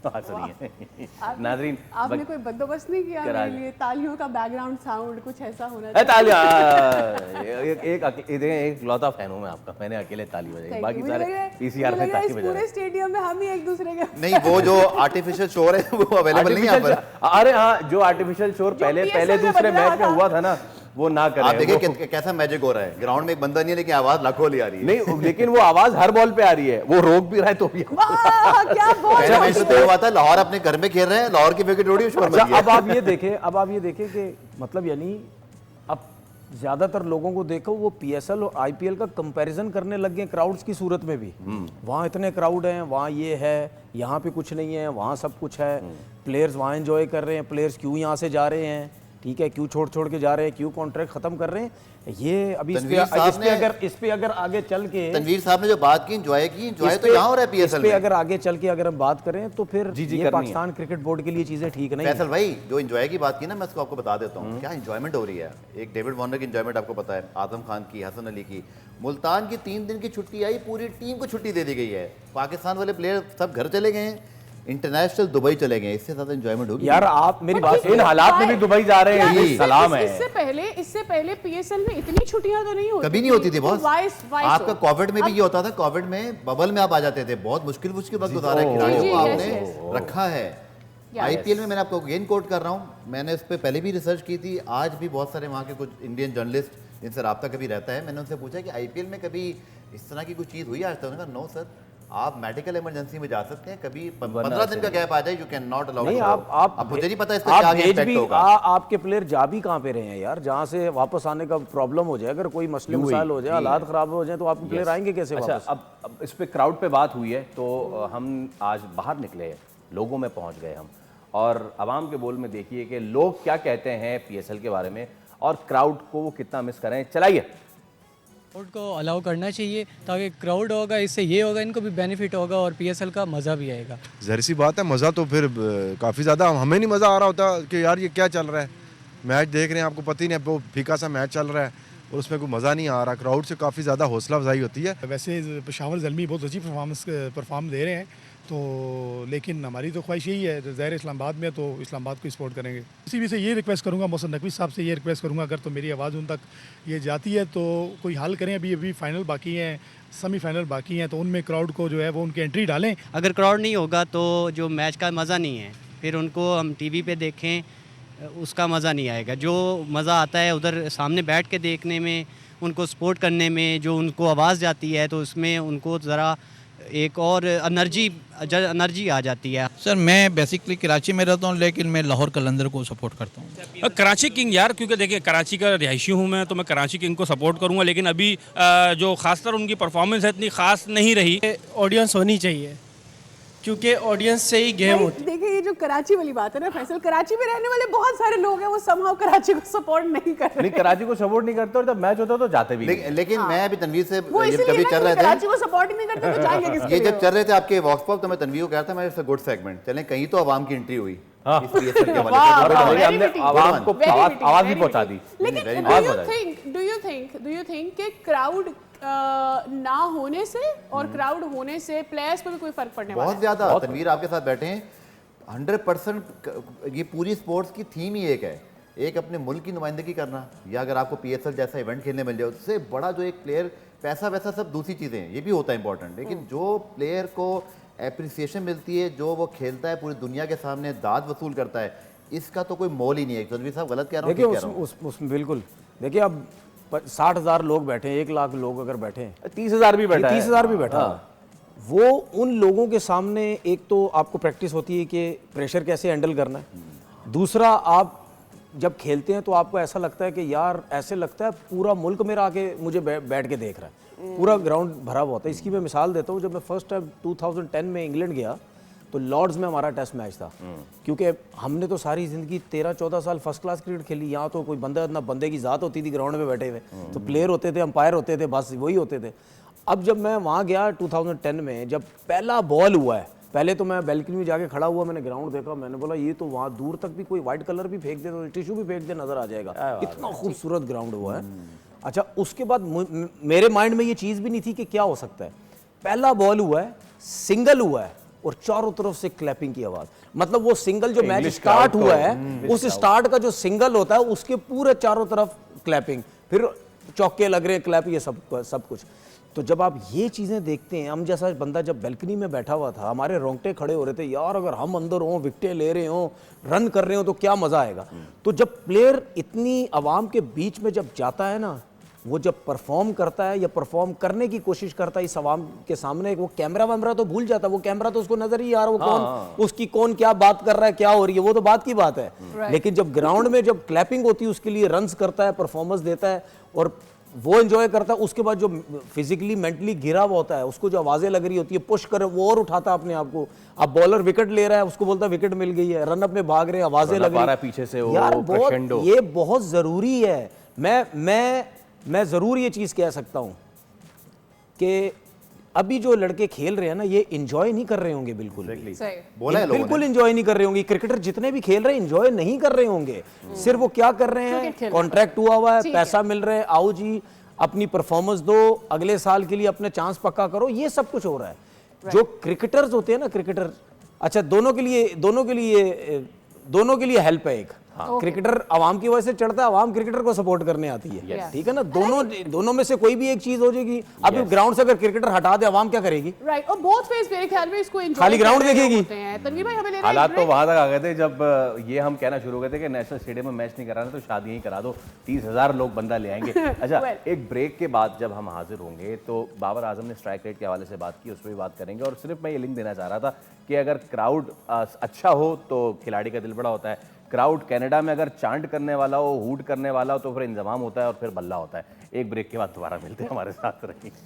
नाजरीन आपने कोई बंदोबस्त नहीं किया मेरे लिए? तालियों का बैकग्राउंड साउंड कुछ ऐसा होना चाहिए। तालियां एक लौता फैन हूं मैं आपका, मैंने अकेले ताली बजाई, बाकी सारे पीसीआर में ताली बजा रहे। पूरे स्टेडियम में हम ही एक दूसरे के नहीं, वो जो आर्टिफिशियल शोर है वो अवेलेबल नहीं है यहाँ पर। अरे हाँ, जो आर्टिफिशियल शोर पहले दूसरे मैच में हुआ था ना, वो ना करें। आप देखिए कैसा मैजिक हो रहा है, ग्राउंड में एक बंदा नहीं है लेकिन आवाज लाखों वाली आ रही है। नहीं, लेकिन वो आवाज हर बॉल पे आ रही है, वो रोक भी रहा है तो भी। क्या पहला मैच तो हुआ था, लाहौर अपने घर में खेल रहे हैं, लाहौर की विकेट उड़ी, शोर मच गया। अब आप ये देखें कि मतलब यानी अब ज्यादातर लोगों को देखो वो पीएसएल और आईपीएल का कंपैरिजन करने लग गए क्राउड्स की सूरत में भी। वहाँ इतने क्राउड हैं, वहाँ ये है, यहाँ पे कुछ नहीं है, वहाँ सब कुछ है, प्लेयर्स वहाँ एंजॉय कर रहे हैं, प्लेयर्स क्यों यहाँ से जा रहे हैं, ठीक है, क्यों छोड़ के जा रहे हैं, क्यों कॉन्ट्रैक्ट खत्म कर रहे हैं। ये अभी इस पे अगर आगे चल के तनवीर साहब ने जो बात की, एंजॉय तो यहाँ हो रहा है पीएसएल में। अगर आगे चल के अगर हम बात करें तो फिर ये पाकिस्तान क्रिकेट बोर्ड के लिए चीजें ठीक नहीं। फैसल भाई जो एंजॉय की बात की ना, मैं इसको आपको बता देता हूँ क्या एंजॉयमेंट हो रही है। एक डेविड वार्नर की एंजॉयमेंट आपको पता है, आजम खान की, हसन अली की, मुल्तान की 3 दिन की छुट्टी आई, पूरी टीम को छुट्टी दे दी गई है, पाकिस्तान वाले प्लेयर सब घर चले गए हैं, इंटरनेशनल दुबई चले गए, इससे ज्यादा एंजॉयमेंट होगी यार। आप मेरी बात, इन हालात में भी दुबई जा रहे हैं, सलाम है। इससे पहले पीएसएल में इतनी छुट्टियां तो नहीं होती, कभी नहीं होती थी बॉस। आपका कोविड में भी ये होता था, कोविड में बबल में आप आ जाते थे, बहुत मुश्किल वक्त गुजारा है खिलाड़ियों को आपने रखा है। आईपीएल में मैंने आपको अगेन कोट कर रहा हूँ, मैंने इस पर पहले भी रिसर्च की थी, आज भी बहुत सारे वहाँ के कुछ इंडियन जर्नलिस्ट जिनसे रब्ता कभी रहता है, मैंने उनसे पूछा कि आईपीएल में कभी इस तरह की कोई चीज़ हुई आज तक? उन्होंने कहा नो सर, आप मेडिकल इमरजेंसी में जा सकते हैं, कभी 15 दिन का गैप आ जाए, यू कैन नॉट अलाउ। नहीं, आप मुझे नहीं पता इसका क्या इम्पैक्ट होगा। आपके प्लेयर जा भी कहाँ पे रहे हैं यार, जहाँ से वापस आने का प्रॉब्लम हो जाए, अगर कोई मसले मसाइल हो जाए, हालात खराब हो जाए, तो आपके प्लेयर आएंगे कैसे वापस? अच्छा, अब इस पे क्राउड पे बात हुई है तो हम आज बाहर निकले, लोगों में पहुंच गए हम, और आवाम के बोल में देखिए कि लोग क्या कहते हैं पीएसएल के बारे में और क्राउड को वो कितना मिस करें। चलाइए। क्राउड को अलाउ करना चाहिए, ताकि क्राउड होगा, इससे ये होगा, इनको भी बेनिफिट होगा और पीएसएल का मज़ा भी आएगा। ज़ाहिर सी बात है, मज़ा तो फिर काफ़ी ज़्यादा, हमें नहीं मज़ा आ रहा होता कि यार ये क्या चल रहा है, मैच देख रहे हैं, आपको पता ही नहीं, वो फीका सा मैच चल रहा है और उसमें कोई मज़ा नहीं आ रहा। क्राउड से काफ़ी ज़्यादा हौसला अफजाई होती है। वैसे पेशावर ज़ल्मी बहुत अच्छी परफॉर्म दे रहे हैं, तो लेकिन हमारी तो ख्वाहिश यही है, ज़ाहिर इस्लामाबाद में तो इस्लामाबाद को सपोर्ट करेंगे। इसी भी से ये रिक्वेस्ट करूँगा, मोहसिन नकवी साहब से ये रिक्वेस्ट करूँगा, अगर तो मेरी आवाज़ उन तक ये जाती है तो कोई हल करें। अभी फाइनल बाकी हैं, सेमीफाइनल बाकी हैं, तो उनमें क्राउड को जो है वो उनकी एंट्री डालें। अगर क्राउड नहीं होगा तो जो मैच का मज़ा नहीं है, फिर उनको हम टीवी पे देखें, उसका मज़ा नहीं आएगा। जो मज़ा आता है उधर सामने बैठ के देखने में, उनको सपोर्ट करने में, जो उनको आवाज़ जाती है तो उसमें उनको ज़रा एक और एनर्जी आ जाती है। सर मैं बेसिकली कराची में रहता हूँ, लेकिन मैं लाहौर कलंदर को सपोर्ट करता हूँ। कराची किंग यार, क्योंकि देखिए कराची का रिहायशी हूँ मैं, तो मैं कराची किंग को सपोर्ट करूँगा, लेकिन अभी जो खासकर उनकी परफॉर्मेंस है इतनी खास नहीं रही। ऑडियंस होनी चाहिए, क्योंकि ऑडियंस से ही गेम होती है। देखिए ये जो कराची वाली बात है ना फैसल, कराची में रहने वाले बहुत सारे लोग हैं, वो समहाउ कराची को सपोर्ट नहीं कर रहे। नहीं, कराची को सपोर्ट नहीं करते और जब मैच होता तो जाते भी। लेकिन मैं अभी तनवीर से कभी चल रहे थे, कराची को सपोर्ट ही नहीं करते तो जाएंगे किसके लिए? ये जब चल रहे थे आपके वॉक्स पॉप, तो मैं तनवीर को कह रहा था, मैं गुड सेगमेंट चलें, कहीं तो आवाम की एंट्री हुई, हमने आवाम को आवाज भी पहुंचा दी। लेकिन डू यू थिंक कि क्राउड ना होने से और क्राउड होने से प्लेयर्स पर कोई फर्क पड़ने वाला है? बहुत ज्यादा। तनवीर आपके साथ बैठे हैं, 100% ये पूरी स्पोर्ट्स की थीम ही एक है, एक अपने मुल्क की नुमाइंदगी करना, या अगर आपको पीएसएल जैसा इवेंट खेलने मिल जाए, उससे बड़ा जो एक प्लेयर, पैसा वैसा सब दूसरी चीज़ें हैं, ये भी होता है इंपॉर्टेंट, लेकिन जो प्लेयर को एप्रिसिएशन मिलती है, जो वो खेलता है पूरी दुनिया के सामने दाद वसूल करता है, इसका तो कोई मोल ही नहीं है। तनवीर साहब गलत कह रहा हूँ? देखिए बिल्कुल, देखिए अब 60,000 लोग बैठे हैं, 1 लाख लोग अगर बैठे हैं, 30,000 भी बैठा है, 30,000 भी बैठा है, वो उन लोगों के सामने एक तो आपको प्रैक्टिस होती है कि प्रेशर कैसे हैंडल करना है, दूसरा आप जब खेलते हैं तो आपको ऐसा लगता है कि यार ऐसे लगता है पूरा मुल्क मेरा आके मुझे बैठ के देख रहा है, पूरा ग्राउंड भरा हुआ होता है। इसकी मैं मिसाल देता हूँ, जब मैं फर्स्ट टाइम 2010 में इंग्लैंड गया तो लॉर्ड्स में हमारा टेस्ट मैच था, क्योंकि हमने तो सारी ज़िंदगी 13-14 साल फर्स्ट क्लास क्रिकेट खेली, यहाँ तो कोई बंदा ना बंदे की ज़ात होती थी ग्राउंड में बैठे हुए, तो प्लेयर होते थे, अंपायर होते थे, बस वही होते थे। अब जब मैं वहाँ गया 2010 में, जब पहला बॉल हुआ है, पहले तो मैं बैल्कनी में जाके खड़ा हुआ, मैंने ग्राउंड देखा, मैंने बोला ये तो वहाँ दूर तक भी कोई वाइट कलर भी फेंक दे तो टिश्यू भी फेंक दे नजर आ जाएगा, इतना खूबसूरत ग्राउंड हुआ है। अच्छा, उसके बाद मेरे माइंड में ये चीज़ भी नहीं थी कि क्या हो सकता है, पहला बॉल हुआ है, सिंगल हुआ है और चारों तरफ से क्लैपिंग की आवाज। मतलब वो सिंगल जो मैच English स्टार्ट crowd हुआ तो, है English उस crowd। स्टार्ट का जो सिंगल होता है उसके पूरे चारों तरफ क्लैपिंग, फिर चौके लग रहे हैं, क्लैप, ये सब कुछ। तो जब आप ये चीजें देखते हैं, हम जैसा बंदा जब बैल्कनी में बैठा हुआ था, हमारे रोंगटे खड़े हो रहे थे, यार अगर हम अंदर हों, विकेटें ले रहे हों, रन कर रहे हो तो क्या मजा आएगा। तो जब प्लेयर इतनी आवाम के बीच में जब जाता है ना, वो जब परफॉर्म करता है या परफॉर्म करने की कोशिश करता है इस आवाम के सामने, वो कैमरा वैमरा तो भूल जाता है, वो कैमरा तो उसको नजर ही आ रहा है, वो कौन उसकी कौन क्या बात कर रहा है, क्या हो रही है, वो तो बात की बात है। लेकिन जब ग्राउंड में जब क्लैपिंग होती है, उसके लिए रन्स करता है, परफॉर्मेंस देता है और वो एंजॉय करता है, उसके बाद जो फिजिकली मेंटली घिरा हुआ होता है, उसको जो आवाजें लग रही होती है, पुश कर, वो और उठाता है अपने आप को। अब बॉलर विकेट ले रहा है, उसको बोलता है विकेट मिल गई है, रनअप में भाग रहे हैं, आवाजें लग रही है पीछे से वो यार, बहुत crescendo। ये बहुत जरूरी है। मैं जरूर ये चीज कह सकता हूं कि अभी जो लड़के खेल रहे हैं ना, ये एंजॉय नहीं कर रहे होंगे बिल्कुल भी। सही। बोला है लोगों बिल्कुल ने। एंजॉय नहीं कर रहे होंगे। क्रिकेटर जितने भी खेल रहे हैं एंजॉय नहीं कर रहे होंगे। सिर्फ वो क्या कर रहे हैं, क्रिकेट खेल रहे हैं। कॉन्ट्रैक्ट हुआ हुआ है, ठीक पैसा मिल रहा है, आओ जी अपनी परफॉर्मेंस दो, अगले साल के लिए अपने चांस पक्का करो, ये सब कुछ हो रहा है। जो क्रिकेटर्स होते हैं ना, क्रिकेटर, अच्छा दोनों के लिए हेल्प है एक। क्रिकेटर आवाम की वजह से चढ़ता है, आवाम क्रिकेटर को सपोर्ट करने आती है, ठीक है ना। दोनों में से कोई भी एक चीज हो जाएगी। अब ग्राउंड से अगर क्रिकेटर हटा दे, आवाम क्या करेगी? राइट, और बोथ फेस मेरे ख्याल में इसको एंजॉय खाली ग्राउंड देखेगी। तनवीर भाई, हमें लेना है हालात तो break। वहां तक आ गए थे जब ये हम कहना शुरू हो गए थे कि नेशनल स्टेडियम में मैच नहीं कराना तो शादी ही करा दो, 30,000 लोग बंदा ले आएंगे। अच्छा, Well। एक ब्रेक के बाद जब हम हाजिर होंगे तो बाबर आजम ने स्ट्राइक रेट के हवाले से बात की, उस पर भी बात करेंगे। और सिर्फ मैं ये लिंक देना चाह रहा था कि अगर क्राउड अच्छा हो तो खिलाड़ी का दिल बड़ा होता है। क्राउड कनाडा में अगर चांट करने वाला हो, हूट करने वाला हो, तो फिर इंतजाम होता है और फिर बल्ला होता है। एक ब्रेक के बाद दोबारा मिलते हैं, हमारे साथ रहिए।